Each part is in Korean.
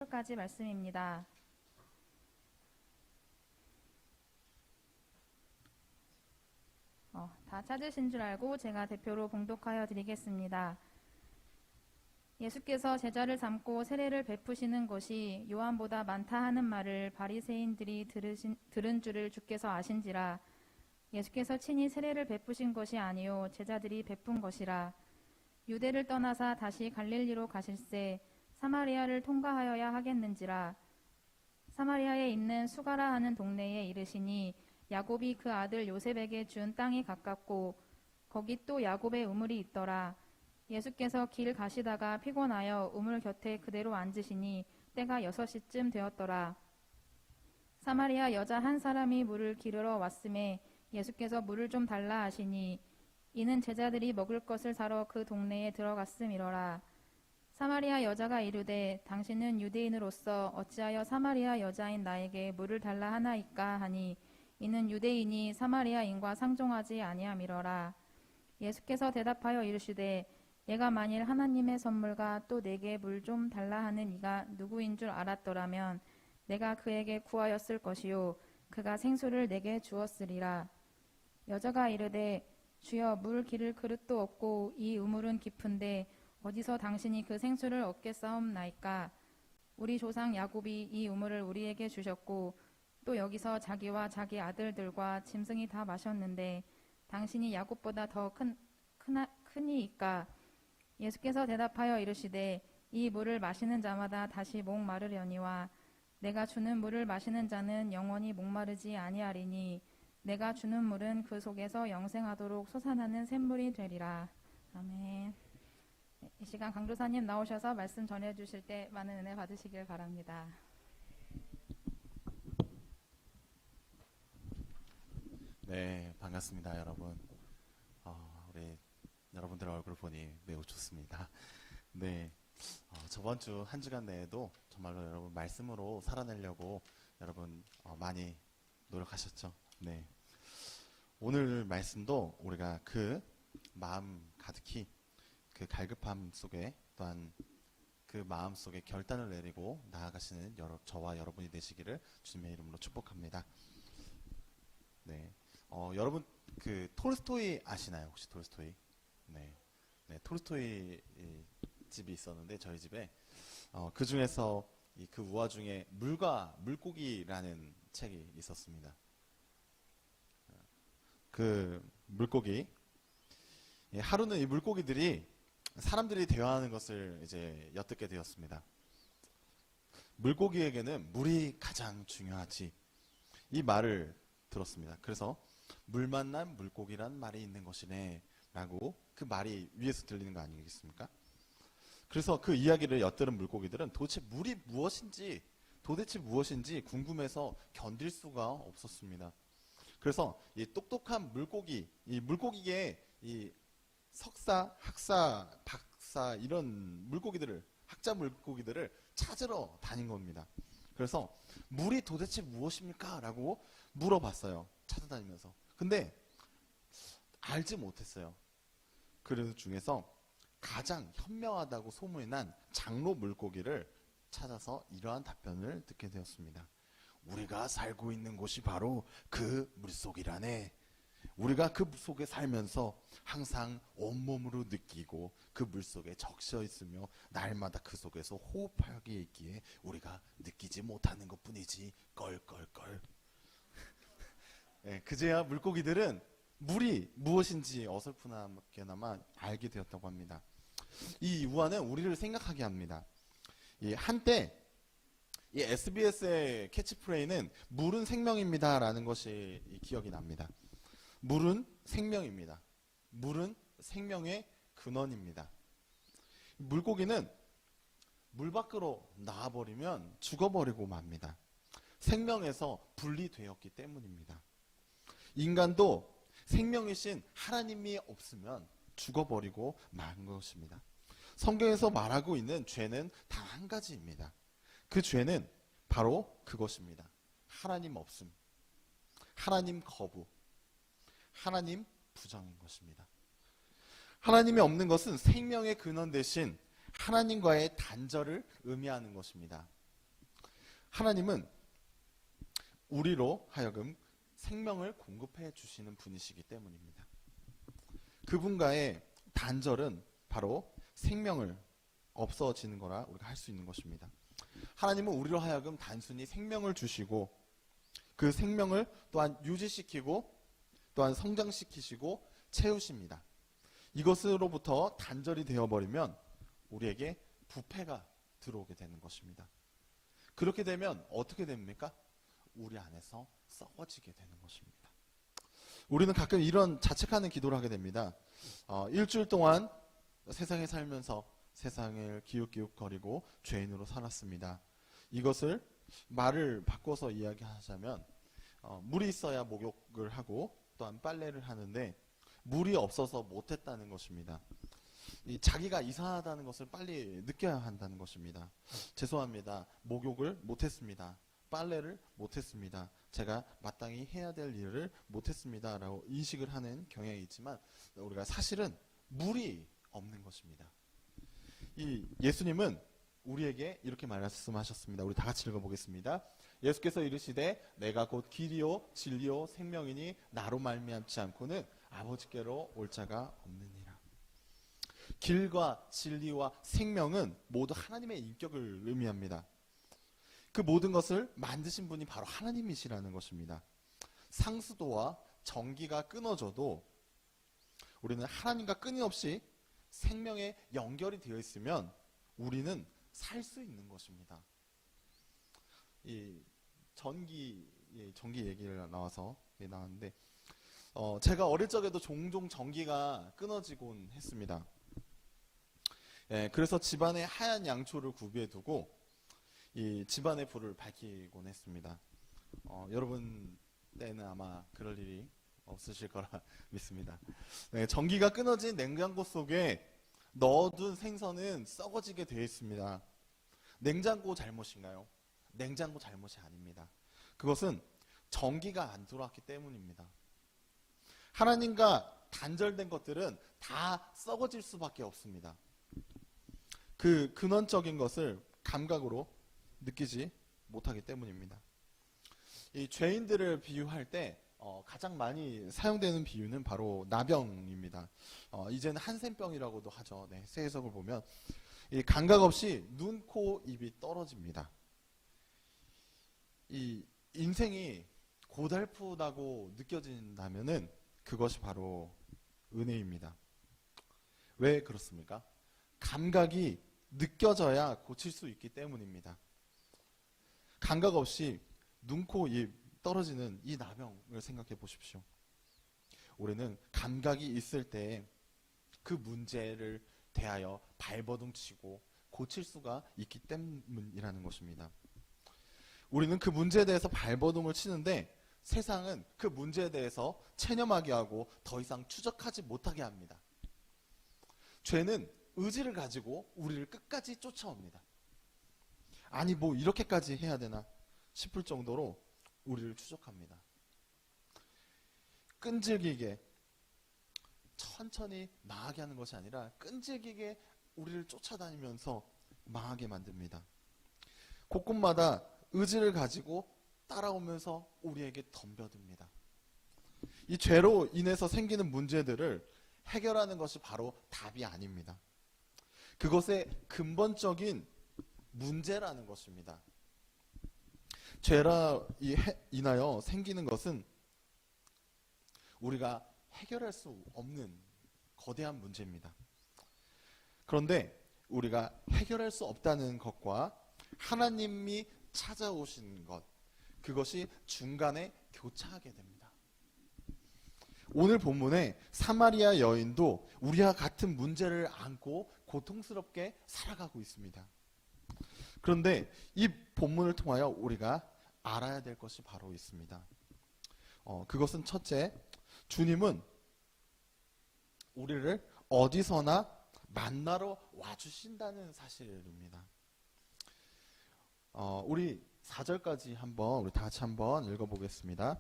까지 말씀입니다. 다 찾으신 줄 알고 제가 대표로 봉독하여 드리겠습니다. 예수께서 제자를 삼고 세례를 베푸시는 것이 요한보다 많다 하는 말을 바리새인들이 들은 줄을 주께서 아신지라. 예수께서 친히 세례를 베푸신 것이 아니요 제자들이 베푼 것이라. 유대를 떠나사 다시 갈릴리로 가실새 사마리아를 통과하여야 하겠는지라. 사마리아에 있는 수가라 하는 동네에 이르시니 야곱이 그 아들 요셉에게 준 땅이 가깝고 거기 또 야곱의 우물이 있더라. 예수께서 길 가시다가 피곤하여 우물 곁에 그대로 앉으시니 때가 6시쯤 되었더라. 사마리아 여자 한 사람이 물을 기르러 왔음에 예수께서 물을 좀 달라 하시니 이는 제자들이 먹을 것을 사러 그 동네에 들어갔음이러라. 사마리아 여자가 이르되 당신은 유대인으로서 어찌하여 사마리아 여자인 나에게 물을 달라 하나이까 하니 이는 유대인이 사마리아인과 상종하지 아니함이러라. 예수께서 대답하여 이르시되 내가 만일 하나님의 선물과 또 내게 물 좀 달라 하는 이가 누구인 줄 알았더라면 내가 그에게 구하였을 것이요 그가 생수를 내게 주었으리라. 여자가 이르되 주여 물 기를 그릇도 없고 이 우물은 깊은데 어디서 당신이 그 생수를 얻겠사옵나이까. 우리 조상 야곱이 이 우물을 우리에게 주셨고 또 여기서 자기와 자기 아들들과 짐승이 다 마셨는데 당신이 야곱보다 더 크니이까. 예수께서 대답하여 이르시되 이 물을 마시는 자마다 다시 목마르려니와 내가 주는 물을 마시는 자는 영원히 목마르지 아니하리니 내가 주는 물은 그 속에서 영생하도록 솟아나는 샘물이 되리라. 아멘. 이 시간 강도사님 나오셔서 말씀 전해주실 때 많은 은혜 받으시길 바랍니다. 네, 반갑습니다, 여러분. 우리 여러분들의 얼굴 보니 매우 좋습니다. 네, 저번 주 한 주간 내에도 정말로 여러분 말씀으로 살아내려고 여러분 많이 노력하셨죠. 네, 오늘 말씀도 우리가 그 마음 가득히 그 갈급함 속에 또한 그 마음 속에 결단을 내리고 나아가시는 저와 여러분이 되시기를 주님의 이름으로 축복합니다. 네, 여러분 그 톨스토이 아시나요? 혹시 톨스토이? 네, 톨스토이 집이 있었는데 저희 집에 그 중에서 그 우화 중에 물과 물고기라는 책이 있었습니다. 그 물고기 하루는 이 물고기들이 사람들이 대화하는 것을 이제 엿듣게 되었습니다. 물고기에게는 물이 가장 중요하지 이 말을 들었습니다. 그래서 물 만난 물고기란 말이 있는 것이네 라고 그 말이 위에서 들리는 거 아니겠습니까? 그래서 그 이야기를 엿들은 물고기들은 도대체 물이 무엇인지 궁금해서 견딜 수가 없었습니다. 그래서 이 똑똑한 물고기, 이 물고기의 이 석사, 학사, 박사 이런 물고기들을 학자 물고기들을 찾으러 다닌 겁니다. 그래서 물이 도대체 무엇입니까? 라고 물어봤어요. 찾아다니면서. 근데 알지 못했어요. 그 중에서 가장 현명하다고 소문이 난 장로 물고기를 찾아서 이러한 답변을 듣게 되었습니다. 우리가 살고 있는 곳이 바로 그 물속이라네. 우리가 그 물속에 살면서 항상 온몸으로 느끼고 그 물속에 적셔 있으며 날마다 그 속에서 호흡하게 있기에 우리가 느끼지 못하는 것뿐이지 껄껄껄. 네, 그제야 물고기들은 물이 무엇인지 어설프게나마 알게 되었다고 합니다. 이 우화는 우리를 생각하게 합니다. 한때 이 SBS의 캐치프레이는 물은 생명입니다 라는 것이 기억이 납니다. 물은 생명입니다. 물은 생명의 근원입니다. 물고기는 물 밖으로 나와버리면 죽어버리고 맙니다. 생명에서 분리되었기 때문입니다. 인간도 생명이신 하나님이 없으면 죽어버리고 만 것입니다. 성경에서 말하고 있는 죄는 단 한 가지입니다. 그 죄는 바로 그것입니다. 하나님 없음, 하나님 거부, 하나님 부정인 것입니다. 하나님이 없는 것은 생명의 근원 대신 하나님과의 단절을 의미하는 것입니다. 하나님은 우리로 하여금 생명을 공급해 주시는 분이시기 때문입니다. 그분과의 단절은 바로 생명을 없어지는 거라 우리가 할 수 있는 것입니다. 하나님은 우리로 하여금 단순히 생명을 주시고 그 생명을 또한 유지시키고 또한 성장시키시고 채우십니다. 이것으로부터 단절이 되어버리면 우리에게 부패가 들어오게 되는 것입니다. 그렇게 되면 어떻게 됩니까? 우리 안에서 썩어지게 되는 것입니다. 우리는 가끔 이런 자책하는 기도를 하게 됩니다. 일주일 동안 세상에 살면서 세상을 기웃기웃거리고 죄인으로 살았습니다. 이것을 말을 바꿔서 이야기하자면 물이 있어야 목욕을 하고 또한 빨래를 하는데 물이 없어서 못했다는 것입니다. 자기가 이상하다는 것을 빨리 느껴야 한다는 것입니다. 죄송합니다. 목욕을 못했습니다. 빨래를 못했습니다. 제가 마땅히 해야 될 일을 못했습니다. 라고 인식을 하는 경향이 있지만 우리가 사실은 물이 없는 것입니다. 이 예수님은 우리에게 이렇게 말씀하셨습니다. 우리 다 같이 읽어보겠습니다. 예수께서 이르시되 내가 곧 길이요 진리요 생명이니 나로 말미암지 않고는 아버지께로 올 자가 없느니라. 길과 진리와 생명은 모두 하나님의 인격을 의미합니다. 그 모든 것을 만드신 분이 바로 하나님이시라는 것입니다. 상수도와 전기가 끊어져도 우리는 하나님과 끊임없이 생명에 연결이 되어 있으면 우리는 살 수 있는 것입니다. 이 전기 얘기가 나왔는데 제가 어릴 적에도 종종 전기가 끊어지곤 했습니다. 그래서 집안에 하얀 양초를 구비해 두고 이 집안의 불을 밝히곤 했습니다. 여러분 때는 아마 그럴 일이 없으실 거라 믿습니다. 전기가 끊어진 냉장고 속에 넣어둔 생선은 썩어지게 되어 있습니다. 냉장고 잘못인가요? 냉장고 잘못이 아닙니다. 그것은 전기가 안 들어왔기 때문입니다. 하나님과 단절된 것들은 다 썩어질 수밖에 없습니다. 그 근원적인 것을 감각으로 느끼지 못하기 때문입니다. 이 죄인들을 비유할 때 가장 많이 사용되는 비유는 바로 나병입니다. 이제는 한센병이라고도 하죠. 새 해석을 보면 이 감각 없이 눈, 코, 입이 떨어집니다. 이 인생이 고달프다고 느껴진다면은 그것이 바로 은혜입니다. 왜 그렇습니까? 감각이 느껴져야 고칠 수 있기 때문입니다. 감각 없이 눈, 코, 입 떨어지는 이 나병을 생각해 보십시오. 우리는 감각이 있을 때 그 문제를 대하여 발버둥 치고 고칠 수가 있기 때문이라는 것입니다. 우리는 그 문제에 대해서 발버둥을 치는데 세상은 그 문제에 대해서 체념하게 하고 더 이상 추적하지 못하게 합니다. 죄는 의지를 가지고 우리를 끝까지 쫓아옵니다. 아니 뭐 이렇게까지 해야 되나 싶을 정도로 우리를 추적합니다. 끈질기게 천천히 망하게 하는 것이 아니라 끈질기게 우리를 쫓아다니면서 망하게 만듭니다. 곳곳마다 의지를 가지고 따라오면서 우리에게 덤벼듭니다. 이 죄로 인해서 생기는 문제들을 해결하는 것이 바로 답이 아닙니다. 그것의 근본적인 문제라는 것입니다. 죄로 인하여 생기는 것은 우리가 해결할 수 없는 거대한 문제입니다. 그런데 우리가 해결할 수 없다는 것과 하나님이 찾아오신 것, 그것이 중간에 교차하게 됩니다. 오늘 본문에 사마리아 여인도 우리와 같은 문제를 안고 고통스럽게 살아가고 있습니다. 그런데 이 본문을 통하여 우리가 알아야 될 것이 바로 있습니다. 그것은 첫째, 주님은 우리를 어디서나 만나러 와주신다는 사실입니다. 우리 4절까지 우리 다 같이 한번 읽어보겠습니다.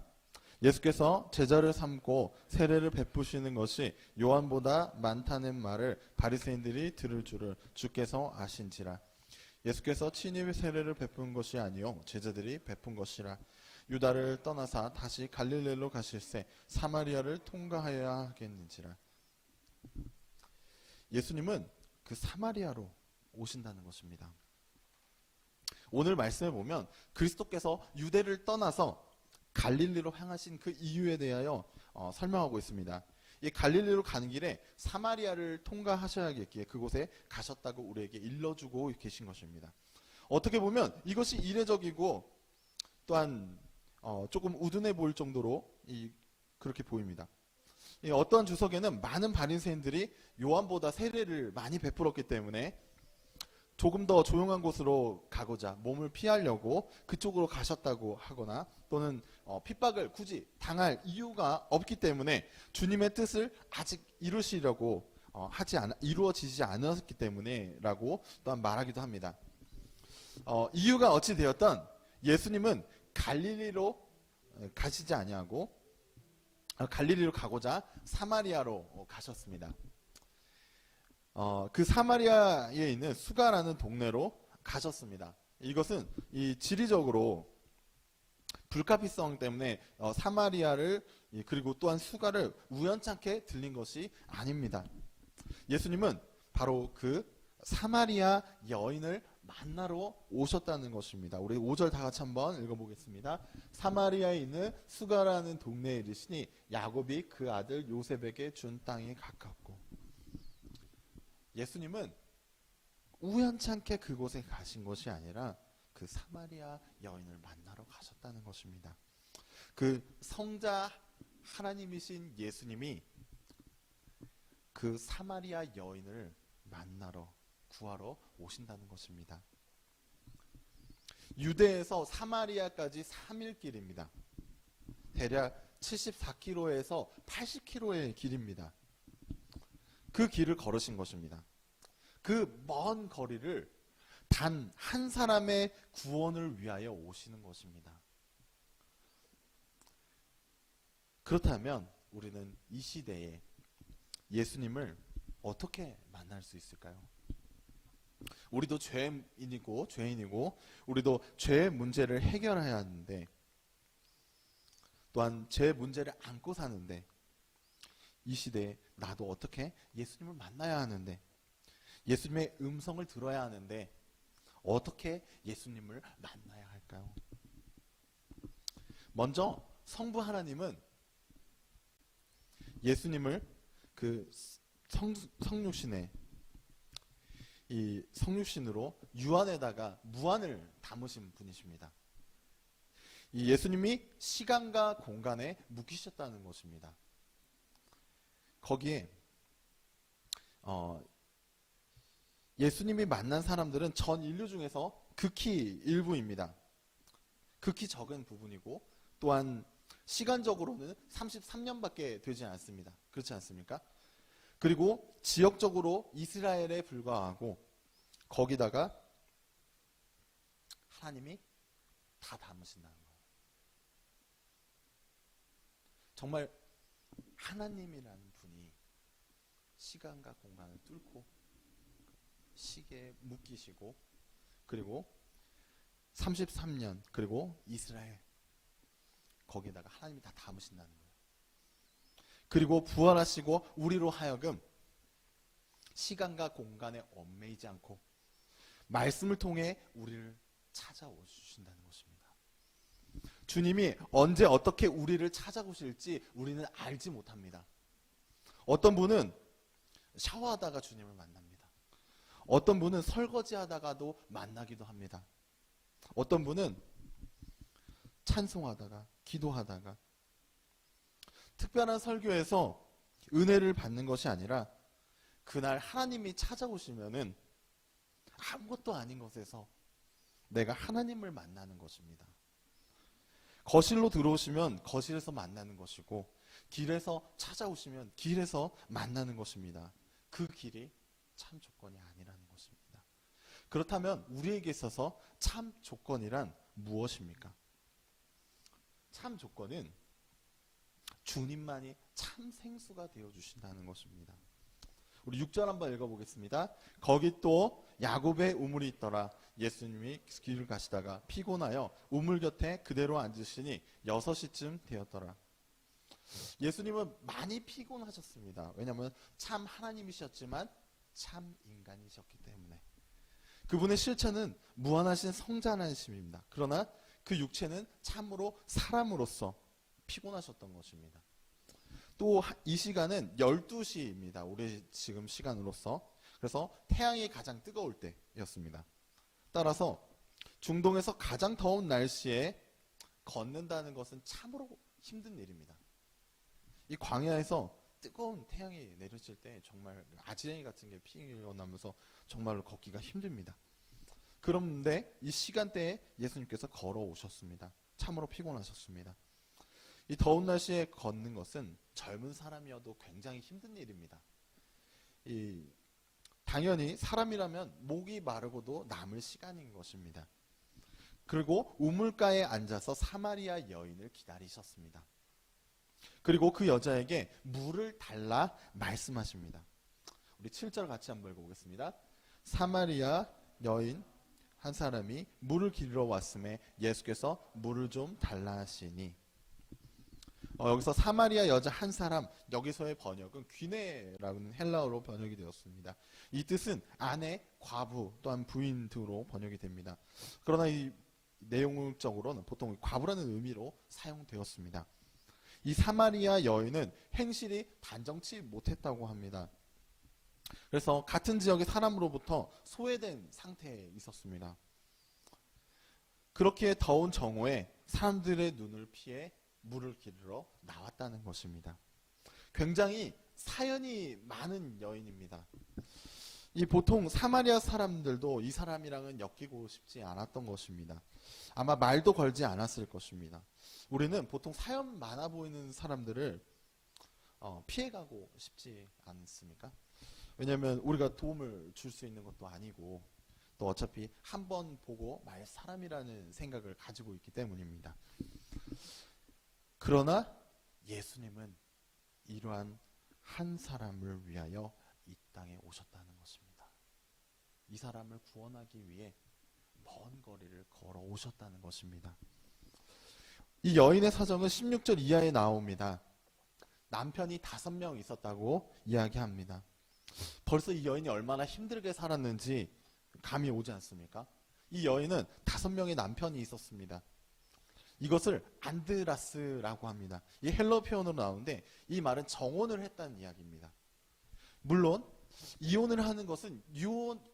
예수께서 제자를 삼고 세례를 베푸시는 것이 요한보다 많다는 말을 바리새인들이 들을 줄을 주께서 아신지라. 예수께서 친히 세례를 베푼 것이 아니요 제자들이 베푼 것이라. 유다를 떠나사 다시 갈릴리로 가실새 사마리아를 통과하여야 하겠는지라. 예수님은 그 사마리아로 오신다는 것입니다. 오늘 말씀에 보면 그리스도께서 유대를 떠나서 갈릴리로 향하신 그 이유에 대하여 설명하고 있습니다. 이 갈릴리로 가는 길에 사마리아를 통과하셔야겠기에 그곳에 가셨다고 우리에게 일러주고 계신 것입니다. 어떻게 보면 이것이 이례적이고 또한 조금 우둔해 보일 정도로 그렇게 보입니다. 어떠한 주석에는 많은 바리새인들이 요한보다 세례를 많이 베풀었기 때문에 조금 더 조용한 곳으로 가고자 몸을 피하려고 그쪽으로 가셨다고 하거나 또는 핍박을 굳이 당할 이유가 없기 때문에 주님의 뜻을 아직 이루시려고 이루어지지 않았기 때문에라고 또한 말하기도 합니다. 이유가 어찌 되었던 예수님은 갈릴리로 가시지 아니하고 갈릴리로 가고자 사마리아로 가셨습니다. 그 사마리아에 있는 수가라는 동네로 가셨습니다. 이것은 이 지리적으로 불가피성 때문에 사마리아를 그리고 또한 수가를 우연찮게 들린 것이 아닙니다. 예수님은 바로 그 사마리아 여인을 만나러 오셨다는 것입니다. 우리 5절 다 같이 한번 읽어보겠습니다. 사마리아에 있는 수가라는 동네에 이르시니 야곱이 그 아들 요셉에게 준 땅이 가깝고. 예수님은 우연찮게 그곳에 가신 것이 아니라 그 사마리아 여인을 만나러 가셨다는 것입니다. 그 성자 하나님이신 예수님이 그 사마리아 여인을 만나러 구하러 오신다는 것입니다. 유대에서 사마리아까지 3일 길입니다. 대략 74km에서 80km의 길입니다. 그 길을 걸으신 것입니다. 그 먼 거리를 단 한 사람의 구원을 위하여 오시는 것입니다. 그렇다면 우리는 이 시대에 예수님을 어떻게 만날 수 있을까요? 우리도 죄인이고 우리도 죄의 문제를 해결해야 하는데 또한 죄의 문제를 안고 사는데 이 시대에 나도 어떻게 예수님을 만나야 하는데 예수님의 음성을 들어야 하는데 어떻게 예수님을 만나야 할까요? 먼저 성부 하나님은 예수님을 그 성육신에 이 성육신으로 유한에다가 무한을 담으신 분이십니다. 이 예수님이 시간과 공간에 묶이셨다는 것입니다. 거기에 예수님이 만난 사람들은 전 인류 중에서 극히 일부입니다. 극히 적은 부분이고 또한 시간적으로는 33년밖에 되지 않습니다. 그렇지 않습니까? 그리고 지역적으로 이스라엘에 불과하고 거기다가 하나님이 다 담으신다는 거예요. 정말 하나님이라는 분이 시간과 공간을 뚫고 시계에 묶이시고 그리고 33년 그리고 이스라엘 거기에다가 하나님이 다 담으신다는 거예요. 그리고 부활하시고 우리로 하여금 시간과 공간에 얽매이지 않고 말씀을 통해 우리를 찾아오신다는 것입니다. 주님이 언제 어떻게 우리를 찾아오실지 우리는 알지 못합니다. 어떤 분은 샤워하다가 주님을 만납니다. 어떤 분은 설거지하다가도 만나기도 합니다. 어떤 분은 찬송하다가 기도하다가 특별한 설교에서 은혜를 받는 것이 아니라 그날 하나님이 찾아오시면은 아무것도 아닌 것에서 내가 하나님을 만나는 것입니다. 거실로 들어오시면 거실에서 만나는 것이고 길에서 찾아오시면 길에서 만나는 것입니다. 그 길이 참 조건이 아니라는 것입니다. 그렇다면 우리에게 있어서 참 조건이란 무엇입니까? 참 조건은 주님만이 참 생수가 되어주신다는 것입니다. 우리 6절 한번 읽어보겠습니다. 거기 또 야곱의 우물이 있더라. 예수님이 길을 가시다가 피곤하여 우물 곁에 그대로 앉으시니 6시쯤 되었더라. 예수님은 많이 피곤하셨습니다. 왜냐하면 참 하나님이셨지만 참 인간이셨기 때문에. 그분의 실체는 무한하신 성자하심입니다. 그러나 그 육체는 참으로 사람으로서 피곤하셨던 것입니다. 또 이 시간은 12시입니다. 우리 지금 시간으로서. 그래서 태양이 가장 뜨거울 때였습니다. 따라서 중동에서 가장 더운 날씨에 걷는다는 것은 참으로 힘든 일입니다. 이 광야에서 뜨거운 태양이 내려질 때 정말 아지랭이 같은 게 피어나면서 정말로 걷기가 힘듭니다. 그런데 이 시간대에 예수님께서 걸어오셨습니다. 참으로 피곤하셨습니다. 이 더운 날씨에 걷는 것은 젊은 사람이어도 굉장히 힘든 일입니다. 당연히 사람이라면 목이 마르고도 남을 시간인 것입니다. 그리고 우물가에 앉아서 사마리아 여인을 기다리셨습니다. 그리고 그 여자에게 물을 달라 말씀하십니다. 우리 7절 같이 한번 읽어보겠습니다. 사마리아 여인 한 사람이 물을 기르러 왔음에 예수께서 물을 좀 달라 하시니, 여기서 사마리아 여자 한 사람, 여기서의 번역은 귀네라는 헬라어로 번역이 되었습니다. 이 뜻은 아내, 과부 또한 부인 등으로 번역이 됩니다. 그러나 이 내용적으로는 보통 과부라는 의미로 사용되었습니다. 이 사마리아 여인은 행실이 단정치 못했다고 합니다. 그래서 같은 지역의 사람으로부터 소외된 상태에 있었습니다. 그렇게 더운 정오에 사람들의 눈을 피해 물을 기르러 나왔다는 것입니다. 굉장히 사연이 많은 여인입니다. 이 보통 사마리아 사람들도 이 사람이랑은 엮이고 싶지 않았던 것입니다. 아마 말도 걸지 않았을 것입니다. 우리는 보통 사연 많아 보이는 사람들을 피해가고 싶지 않습니까? 왜냐하면 우리가 도움을 줄 수 있는 것도 아니고 또 어차피 한 번 보고 말 사람이라는 생각을 가지고 있기 때문입니다. 그러나 예수님은 이러한 한 사람을 위하여 이 땅에 오셨다는 것입니다. 이 사람을 구원하기 위해 먼 거리를 걸어 오셨다는 것입니다. 이 여인의 사정은 16절 이하에 나옵니다. 남편이 5명 있었다고 이야기합니다. 벌써 이 여인이 얼마나 힘들게 살았는지 감이 오지 않습니까? 이 여인은 5명의 남편이 있었습니다. 이것을 안드라스라고 합니다. 이 헬러 표현으로 나오는데 이 말은 정혼을 했다는 이야기입니다. 물론 이혼을 하는 것은 이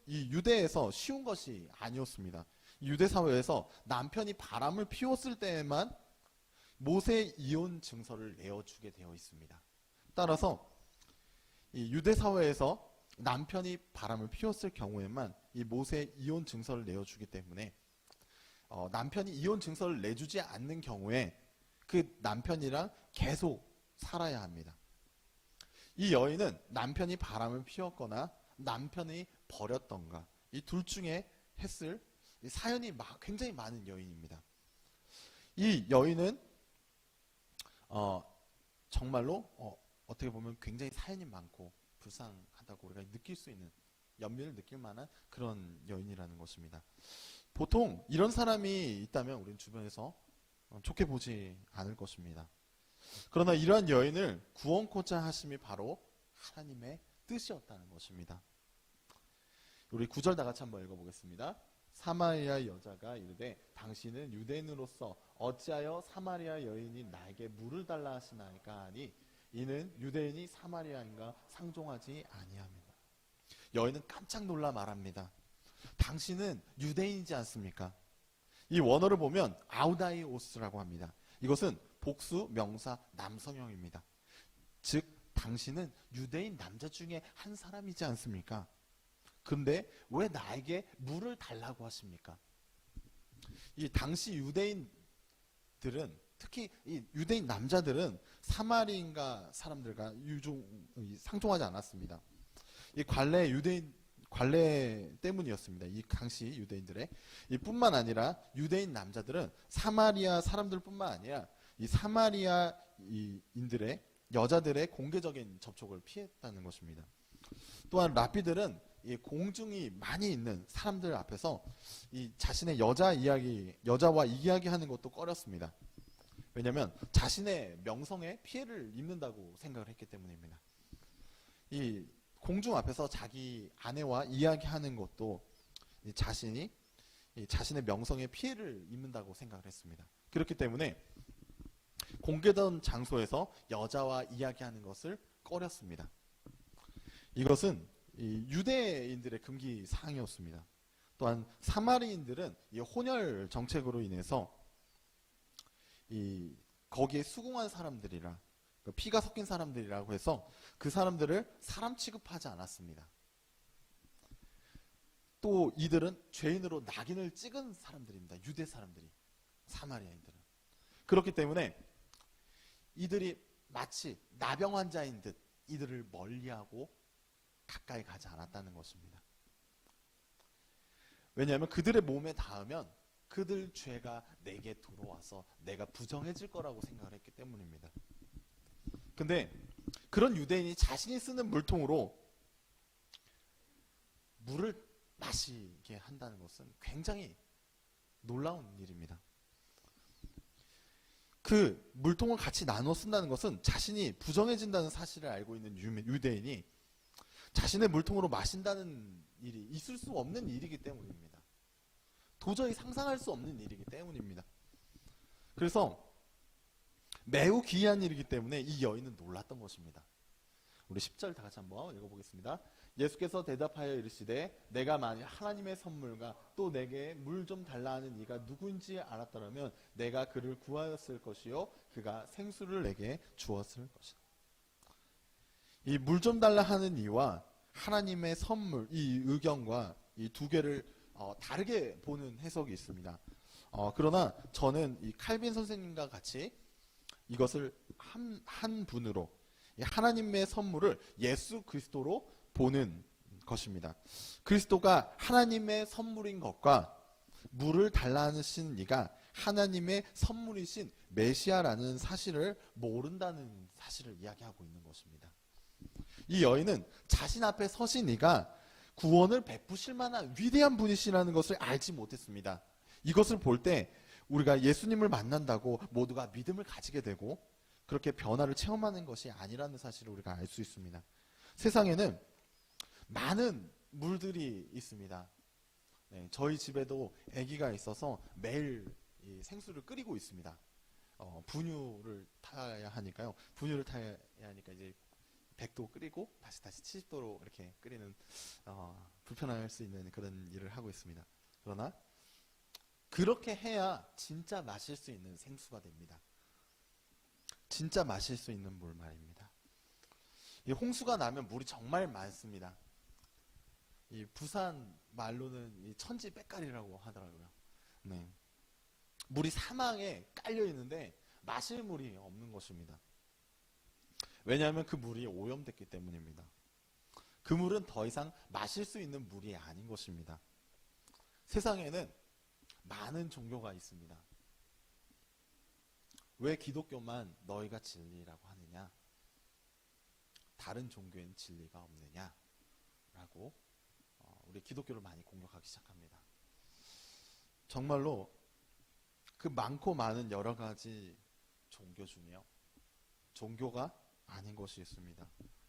유대에서 쉬운 것이 아니었습니다. 유대 사회에서 남편이 바람을 피웠을 때에만 모세 이혼 증서를 내어주게 되어 있습니다. 따라서 이 유대 사회에서 남편이 바람을 피웠을 경우에만 이 모세 이혼 증서를 내어주기 때문에 남편이 이혼 증서를 내주지 않는 경우에 그 남편이랑 계속 살아야 합니다. 이 여인은 남편이 바람을 피웠거나 남편이 버렸던가 이 둘 중에 했을 사연이 굉장히 많은 여인입니다. 이 여인은 정말로 어떻게 보면 굉장히 사연이 많고 불쌍하다고 우리가 느낄 수 있는, 연민을 느낄 만한 그런 여인이라는 것입니다. 보통 이런 사람이 있다면 우리는 주변에서 좋게 보지 않을 것입니다. 그러나 이러한 여인을 구원코자 하심이 바로 하나님의 뜻이었다는 것입니다. 우리 9절 다 같이 한번 읽어보겠습니다. 사마리아 여자가 이르되 당신은 유대인으로서 어찌하여 사마리아 여인이 나에게 물을 달라 하시나이까 하니 이는 유대인이 사마리아인과 상종하지 아니함이라. 여인은 깜짝 놀라 말합니다. 당신은 유대인이지 않습니까? 이 원어를 보면 아우다이오스라고 합니다. 이것은 복수 명사 남성형입니다. 즉 당신은 유대인 남자 중에 한 사람이지 않습니까? 근데 왜 나에게 물을 달라고 하십니까? 이 당시 유대인들은, 특히 이 유대인 남자들은 사마리인가 사람들과 상종하지 않았습니다. 이 관례 때문이었습니다. 이 당시 유대인들의 뿐만 아니라 유대인 남자들은 사마리아 사람들뿐만 아니라 이 사마리아인들의 여자들의 공개적인 접촉을 피했다는 것입니다. 또한 랍비들은 이 공중이 많이 있는 사람들 앞에서 이 자신의 여자와 이야기하는 것도 꺼렸습니다. 왜냐하면 자신의 명성에 피해를 입는다고 생각을 했기 때문입니다. 이 공중 앞에서 자기 아내와 이야기하는 것도 이 자신의 명성에 피해를 입는다고 생각을 했습니다. 그렇기 때문에 공개된 장소에서 여자와 이야기하는 것을 꺼렸습니다. 이것은 이 유대인들의 금기 사항이었습니다. 또한 사마리인들은 이 혼혈 정책으로 인해서 거기에 수긍한 사람들이라, 피가 섞인 사람들이라고 해서 그 사람들을 사람 취급하지 않았습니다. 또 이들은 죄인으로 낙인을 찍은 사람들입니다. 유대 사람들이, 사마리아인들은. 그렇기 때문에 이들이 마치 나병 환자인 듯 이들을 멀리하고 가까이 가지 않았다는 것입니다. 왜냐하면 그들의 몸에 닿으면 그들 죄가 내게 들어와서 내가 부정해질 거라고 생각을 했기 때문입니다. 근데 그런 유대인이 자신이 쓰는 물통으로 물을 마시게 한다는 것은 굉장히 놀라운 일입니다. 그 물통을 같이 나눠 쓴다는 것은 자신이 부정해진다는 사실을 알고 있는 유대인이 자신의 물통으로 마신다는 일이 있을 수 없는 일이기 때문입니다. 도저히 상상할 수 없는 일이기 때문입니다. 그래서 매우 기이한 일이기 때문에 이 여인은 놀랐던 것입니다. 우리 10절 다 같이 한번 읽어보겠습니다. 예수께서 대답하여 이르시되 내가 만일 하나님의 선물과 또 내게 물 좀 달라 하는 이가 누구인지 알았더라면 내가 그를 구하였을 것이요 그가 생수를 내게 주었을 것이다. 이 물 좀 달라 하는 이와 하나님의 선물, 이 의견과 이 두 개를 다르게 보는 해석이 있습니다. 그러나 저는 이 칼빈 선생님과 같이 이것을 한 분으로 하나님의 선물을 예수 그리스도로 보는 것입니다. 그리스도가 하나님의 선물인 것과 물을 달라하신 이가 하나님의 선물이신 메시아라는 사실을 모른다는 사실을 이야기하고 있는 것입니다. 이 여인은 자신 앞에 서신 이가 구원을 베푸실 만한 위대한 분이시라는 것을 알지 못했습니다. 이것을 볼 때 우리가 예수님을 만난다고 모두가 믿음을 가지게 되고 그렇게 변화를 체험하는 것이 아니라는 사실을 우리가 알 수 있습니다. 세상에는 많은 물들이 있습니다. 네, 저희 집에도 아기가 있어서 매일 이 생수를 끓이고 있습니다. 분유를 타야 하니까요. 분유를 타야 하니까 이제 100도 끓이고 다시 70도로 이렇게 끓이는 불편할 수 있는 그런 일을 하고 있습니다. 그러나 그렇게 해야 진짜 마실 수 있는 생수가 됩니다. 진짜 마실 수 있는 물 말입니다. 이 홍수가 나면 물이 정말 많습니다. 이 부산 말로는 이 천지 빽가리라고 하더라고요. 네. 물이 사망에 깔려 있는데 마실 물이 없는 것입니다. 왜냐하면 그 물이 오염됐기 때문입니다. 그 물은 더 이상 마실 수 있는 물이 아닌 것입니다. 세상에는 많은 종교가 있습니다. 왜 기독교만 너희가 진리라고 하느냐? 다른 종교엔 진리가 없느냐? 라고 우리 기독교를 많이 공격하기 시작합니다. 정말로 그 많고 많은 여러 가지 종교 중에요. 종교가 아닌 것이 있습니다.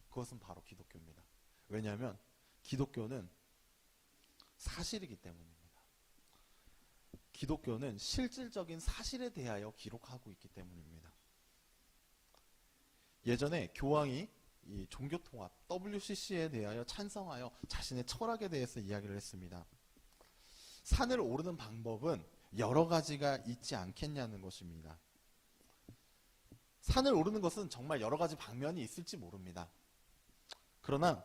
그것은 바로 기독교입니다. 왜냐하면 기독교는 사실이기 때문입니다. 기독교는 실질적인 사실에 대하여 기록하고 있기 때문입니다. 예전에 교황이 이 종교통합 WCC에 대하여 찬성하여 자신의 철학에 대해서 이야기를 했습니다. 산을 오르는 방법은 여러 가지가 있지 않겠냐는 것입니다. 산을 오르는 것은 정말 여러 가지 방면이 있을지 모릅니다. 그러나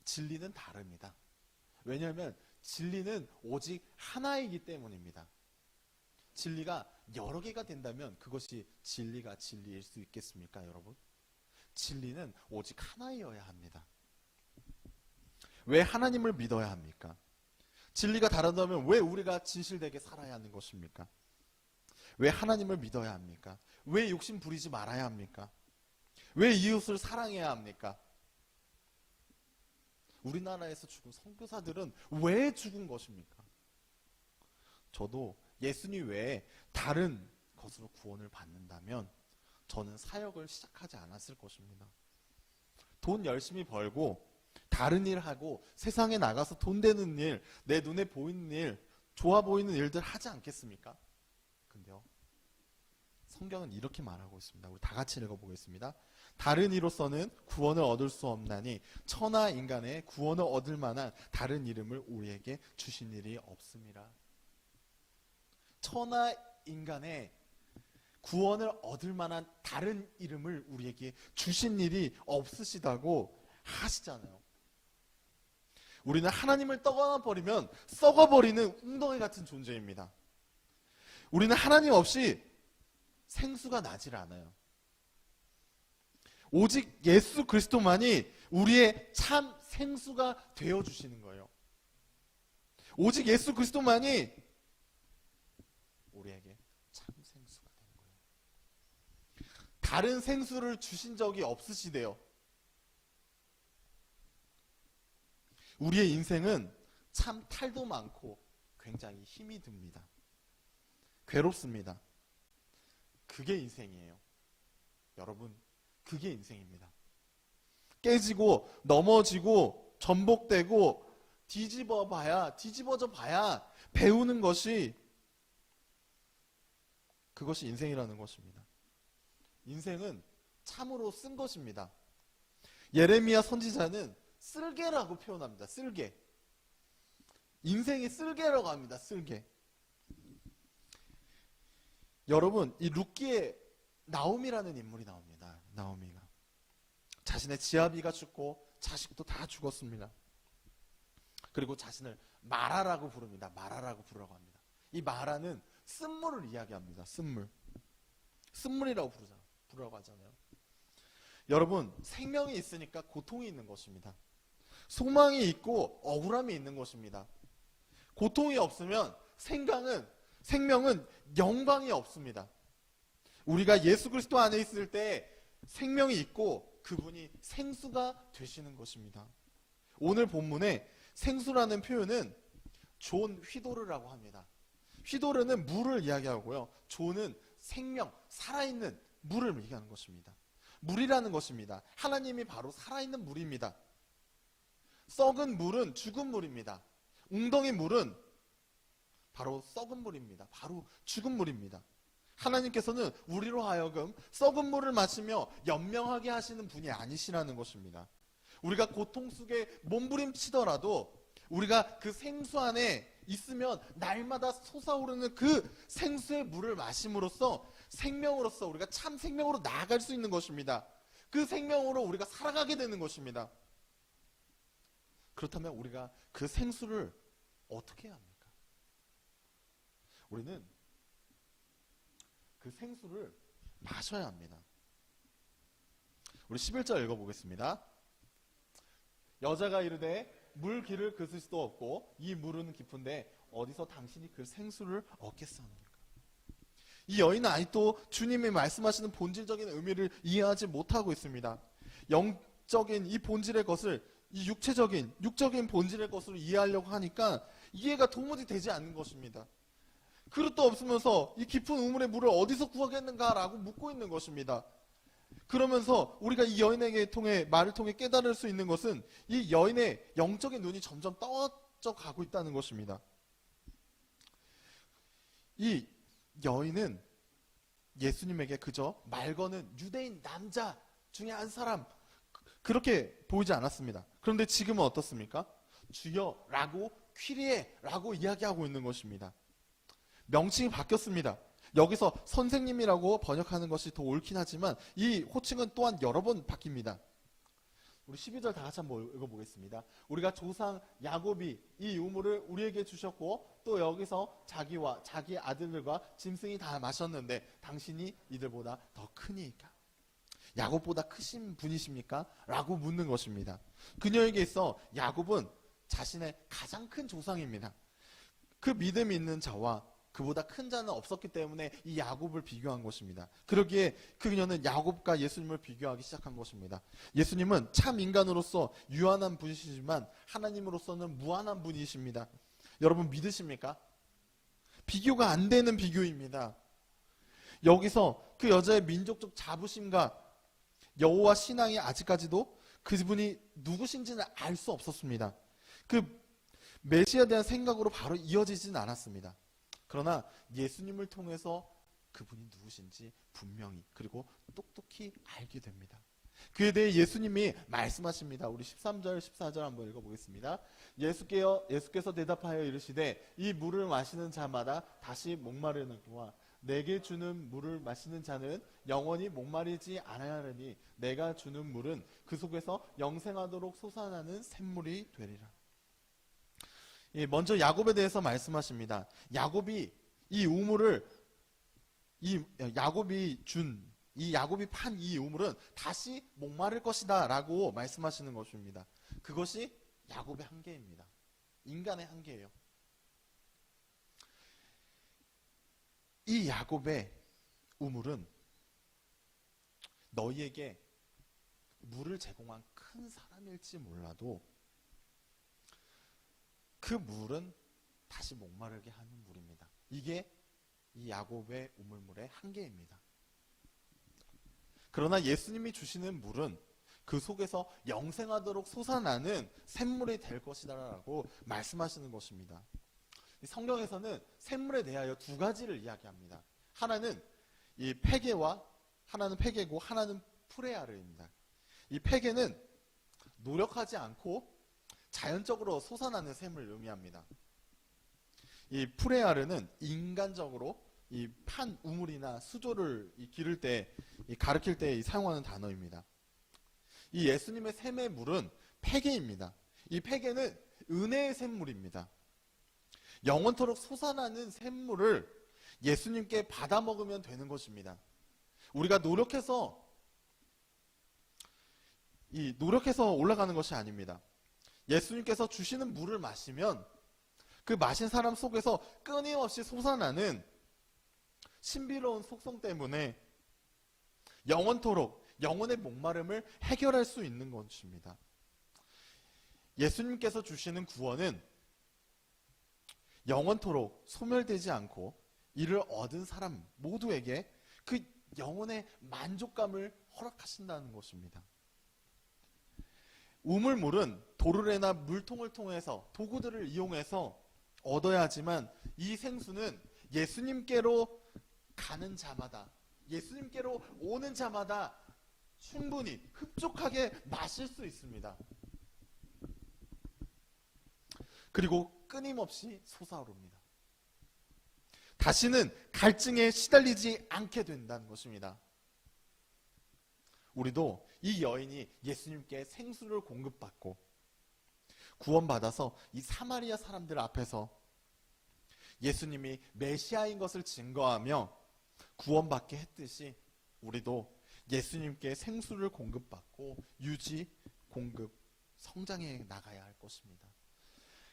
진리는 다릅니다. 왜냐하면 진리는 오직 하나이기 때문입니다. 진리가 여러 개가 된다면 그것이 진리가 진리일 수 있겠습니까, 여러분? 진리는 오직 하나이어야 합니다. 왜 하나님을 믿어야 합니까? 진리가 다르다면 왜 우리가 진실되게 살아야 하는 것입니까? 왜 하나님을 믿어야 합니까? 왜 욕심 부리지 말아야 합니까? 왜 이웃을 사랑해야 합니까? 우리나라에서 죽은 선교사들은 왜 죽은 것입니까? 저도 예수님 외에 다른 것으로 구원을 받는다면 저는 사역을 시작하지 않았을 것입니다. 돈 열심히 벌고 다른 일 하고 세상에 나가서 돈 되는 일, 내 눈에 보이는 일, 좋아 보이는 일들 하지 않겠습니까? 근데요, 성경은 이렇게 말하고 있습니다. 우리 다 같이 읽어보겠습니다. 다른 이로서는 구원을 얻을 수 없나니 천하 인간의 구원을 얻을 만한 다른 이름을 우리에게 주신 일이 없음이라. 천하 인간의 구원을 얻을 만한 다른 이름을 우리에게 주신 일이 없으시다고 하시잖아요. 우리는 하나님을 떠나버리면 썩어버리는 웅덩이 같은 존재입니다. 우리는 하나님 없이 생수가 나질 않아요. 오직 예수 그리스도만이 우리의 참 생수가 되어주시는 거예요. 오직 예수 그리스도만이 우리에게 참 생수가 되는 거예요. 다른 생수를 주신 적이 없으시대요. 우리의 인생은 참 탈도 많고 굉장히 힘이 듭니다. 괴롭습니다. 그게 인생이에요. 여러분, 그게 인생입니다. 깨지고 넘어지고 전복되고 뒤집어져 봐야 배우는 것이, 그것이 인생이라는 것입니다. 인생은 참으로 쓴 것입니다. 예레미야 선지자는 쓸개라고 표현합니다. 쓸개. 인생이 쓸개라고 합니다. 쓸개. 여러분, 이 룻기에 나오미라는 인물이 나옵니다. 나오미가 자신의 지아비가 죽고 자식도 다 죽었습니다. 그리고 자신을 마라라고 부릅니다. 마라라고 부르라고 합니다. 이 마라는 쓴물을 이야기합니다. 쓴물이라고 부르라고 하잖아요. 여러분, 생명이 있으니까 고통이 있는 것입니다. 소망이 있고 억울함이 있는 것입니다. 고통이 없으면 생명은 영광이 없습니다. 우리가 예수 그리스도 안에 있을 때 생명이 있고 그분이 생수가 되시는 것입니다. 오늘 본문에 생수라는 표현은 존 휘도르라고 합니다. 휘도르는 물을 이야기하고요. 존은 생명, 살아있는 물을 얘기하는 것입니다. 물이라는 것입니다. 하나님이 바로 살아있는 물입니다. 썩은 물은 죽은 물입니다. 웅덩이 물은 바로 썩은 물입니다. 바로 죽은 물입니다. 하나님께서는 우리로 하여금 썩은 물을 마시며 연명하게 하시는 분이 아니시라는 것입니다. 우리가 고통 속에 몸부림치더라도 우리가 그 생수 안에 있으면 날마다 솟아오르는 그 생수의 물을 마심으로써 생명으로서 우리가 참 생명으로 나아갈 수 있는 것입니다. 그 생명으로 우리가 살아가게 되는 것입니다. 그렇다면 우리가 그 생수를 어떻게 해야 합니까? 우리는 그 생수를 마셔야 합니다. 우리 11절 읽어보겠습니다. 여자가 이르되 물 길을 그을 수도 없고 이 물은 깊은데 어디서 당신이 그 생수를 얻겠사옵니까? 이 여인은 아직도 주님이 말씀하시는 본질적인 의미를 이해하지 못하고 있습니다. 영적인 이 본질의 것을, 이 육적인 본질의 것으로 이해하려고 하니까 이해가 도무지 되지 않는 것입니다. 그릇도 없으면서 이 깊은 우물의 물을 어디서 구하겠는가라고 묻고 있는 것입니다. 그러면서 우리가 이 여인에게 말을 통해 깨달을 수 있는 것은 이 여인의 영적인 눈이 점점 떠져 가고 있다는 것입니다. 이 여인은 예수님에게 그저 말 거는 유대인 남자 중에 한 사람, 그렇게 보이지 않았습니다. 그런데 지금은 어떻습니까? 주여 라고, 퀴리에 라고 이야기하고 있는 것입니다. 명칭이 바뀌었습니다. 여기서 선생님이라고 번역하는 것이 더 옳긴 하지만 이 호칭은 또한 여러 번 바뀝니다. 우리 12절 다 같이 한번 읽어보겠습니다. 우리가 조상 야곱이 이 우물을 우리에게 주셨고 또 여기서 자기와 자기 아들들과 짐승이 다 마셨는데 당신이 이들보다 더 크니까. 야곱보다 크신 분이십니까? 라고 묻는 것입니다. 그녀에게 있어 야곱은 자신의 가장 큰 조상입니다. 그 믿음이 있는 자와 그보다 큰 자는 없었기 때문에 이 야곱을 비교한 것입니다. 그러기에 그녀는 야곱과 예수님을 비교하기 시작한 것입니다. 예수님은 참 인간으로서 유한한 분이시지만 하나님으로서는 무한한 분이십니다. 여러분 믿으십니까? 비교가 안 되는 비교입니다. 여기서 그 여자의 민족적 자부심과 여호와 신앙이 아직까지도 그분이 누구신지는 알 수 없었습니다. 그 메시아에 대한 생각으로 바로 이어지진 않았습니다. 그러나 예수님을 통해서 그분이 누구신지 분명히 그리고 똑똑히 알게 됩니다. 그에 대해 예수님이 말씀하십니다. 우리 13절 14절 한번 읽어보겠습니다. 예수께서 대답하여 이르시되 이 물을 마시는 자마다 다시 목마르느니와 내게 주는 물을 마시는 자는 영원히 목마르지 아니하리니 내가 주는 물은 그 속에서 영생하도록 솟아나는 샘물이 되리라. 먼저 야곱에 대해서 말씀하십니다. 야곱이 이 우물을 야곱이 판 이 우물은 다시 목마를 것이다 라고 말씀하시는 것입니다. 그것이 야곱의 한계입니다. 인간의 한계예요. 이 야곱의 우물은 너희에게 물을 제공한 큰 사람일지 몰라도 그 물은 다시 목마르게 하는 물입니다. 이게 이 야곱의 우물물의 한계입니다. 그러나 예수님이 주시는 물은 그 속에서 영생하도록 솟아나는 샘물이 될 것이다 라고 말씀하시는 것입니다. 성경에서는 샘물에 대하여 두 가지를 이야기합니다. 하나는 이 하나는 폐계고 하나는 프레아르입니다. 이 폐계는 노력하지 않고 자연적으로 솟아나는 샘을 의미합니다. 이 프레아르는 인간적으로 이 판 우물이나 수조를 기를 때 가르칠 때 사용하는 단어입니다. 이 예수님의 샘의 물은 폐계입니다. 이 폐계는 은혜의 샘물입니다. 영원토록 솟아나는 샘물을 예수님께 받아 먹으면 되는 것입니다. 우리가 노력해서 올라가는 것이 아닙니다. 예수님께서 주시는 물을 마시면 그 마신 사람 속에서 끊임없이 솟아나는 신비로운 속성 때문에 영원토록 영혼의 목마름을 해결할 수 있는 것입니다. 예수님께서 주시는 구원은 영원토록 소멸되지 않고 이를 얻은 사람 모두에게 그 영혼의 만족감을 허락하신다는 것입니다. 우물물은 도르래나 물통을 통해서 도구들을 이용해서 얻어야 하지만 이 생수는 예수님께로 가는 자마다, 예수님께로 오는 자마다 충분히 흡족하게 마실 수 있습니다. 그리고 끊임없이 솟아오릅니다. 다시는 갈증에 시달리지 않게 된다는 것입니다. 우리도 이 여인이 예수님께 생수를 공급받고 구원받아서 이 사마리아 사람들 앞에서 예수님이 메시아인 것을 증거하며 구원받게 했듯이 우리도 예수님께 생수를 공급받고 유지, 공급, 성장해 나가야 할 것입니다.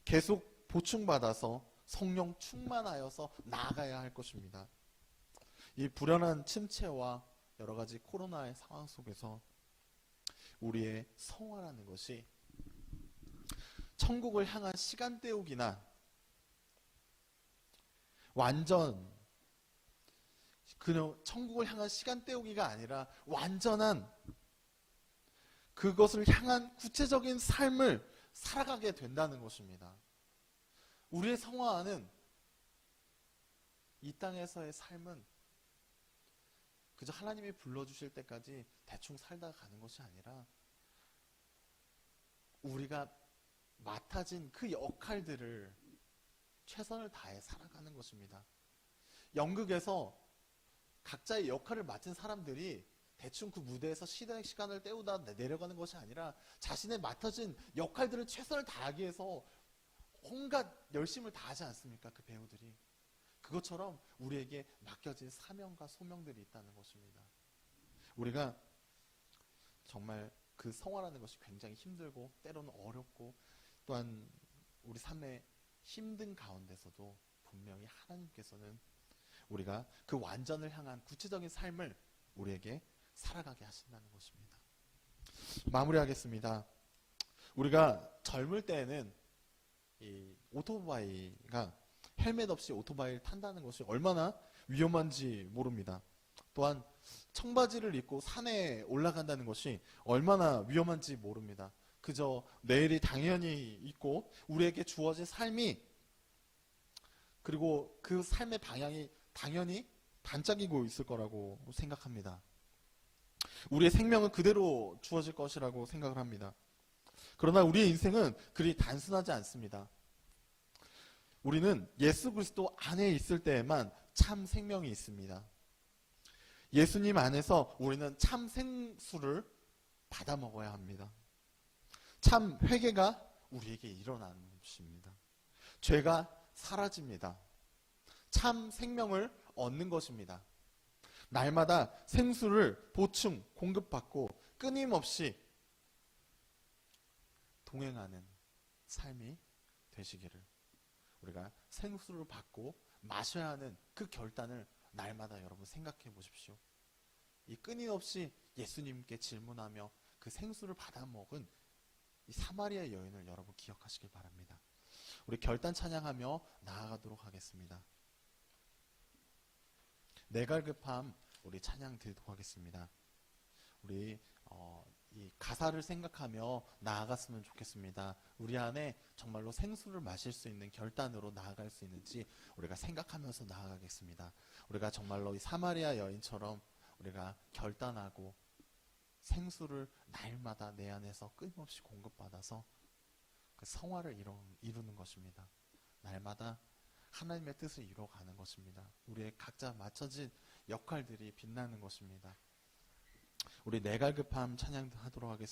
계속 보충받아서 성령 충만하여서 나아가야 할 것입니다. 이 불안한 침체와 여러 가지 코로나의 상황 속에서 우리의 성화라는 것이 천국을 향한 시간 때우기나 천국을 향한 시간 때우기가 아니라 완전한 그것을 향한 구체적인 삶을 살아가게 된다는 것입니다. 우리의 성화는 이 땅에서의 삶은 그저 하나님이 불러주실 때까지 대충 살다가 가는 것이 아니라 우리가 맡아진 그 역할들을 최선을 다해 살아가는 것입니다. 연극에서 각자의 역할을 맡은 사람들이 대충 그 무대에서 시간을 때우다 내려가는 것이 아니라 자신의 맡아진 역할들을 최선을 다하기 위해서 온갖 열심을 다하지 않습니까? 그 배우들이. 그것처럼 우리에게 맡겨진 사명과 소명들이 있다는 것입니다. 우리가 정말 그 성화라는 것이 굉장히 힘들고 때로는 어렵고 또한 우리 삶의 힘든 가운데서도 분명히 하나님께서는 우리가 그 완전을 향한 구체적인 삶을 우리에게 살아가게 하신다는 것입니다. 마무리하겠습니다. 우리가 젊을 때에는 이 오토바이가 헬멧 없이 오토바이를 탄다는 것이 얼마나 위험한지 모릅니다. 또한 청바지를 입고 산에 올라간다는 것이 얼마나 위험한지 모릅니다. 그저 내일이 당연히 있고 우리에게 주어진 삶이 그리고 그 삶의 방향이 당연히 반짝이고 있을 거라고 생각합니다. 우리의 생명은 그대로 주어질 것이라고 생각을 합니다. 그러나 우리의 인생은 그리 단순하지 않습니다. 우리는 예수 그리스도 안에 있을 때에만 참 생명이 있습니다. 예수님 안에서 우리는 참 생수를 받아 먹어야 합니다. 참 회개가 우리에게 일어나는 것입니다. 죄가 사라집니다. 참 생명을 얻는 것입니다. 날마다 생수를 보충, 공급받고 끊임없이 동행하는 삶이 되시기를 우리가 생수를 받고 마셔야 하는 그 결단을 날마다 여러분 생각해 보십시오. 이 끊임없이 예수님께 질문하며 그 생수를 받아 먹은 이 사마리아 여인을 여러분 기억하시길 바랍니다. 우리 결단 찬양하며 나아가도록 하겠습니다. 내 갈급함 우리 찬양 드리도록 하겠습니다. 우리 이 가사를 생각하며 나아갔으면 좋겠습니다. 우리 안에 정말로 생수를 마실 수 있는 결단으로 나아갈 수 있는지 우리가 생각하면서 나아가겠습니다. 우리가 정말로 이 사마리아 여인처럼 우리가 결단하고 생수를 날마다 내 안에서 끊임없이 공급받아서 그 성화를 이루는 것입니다. 날마다 하나님의 뜻을 이루어가는 것입니다. 우리의 각자 맞춰진 역할들이 빛나는 것입니다. 우리 내 갈급함 찬양하도록 하겠습니다.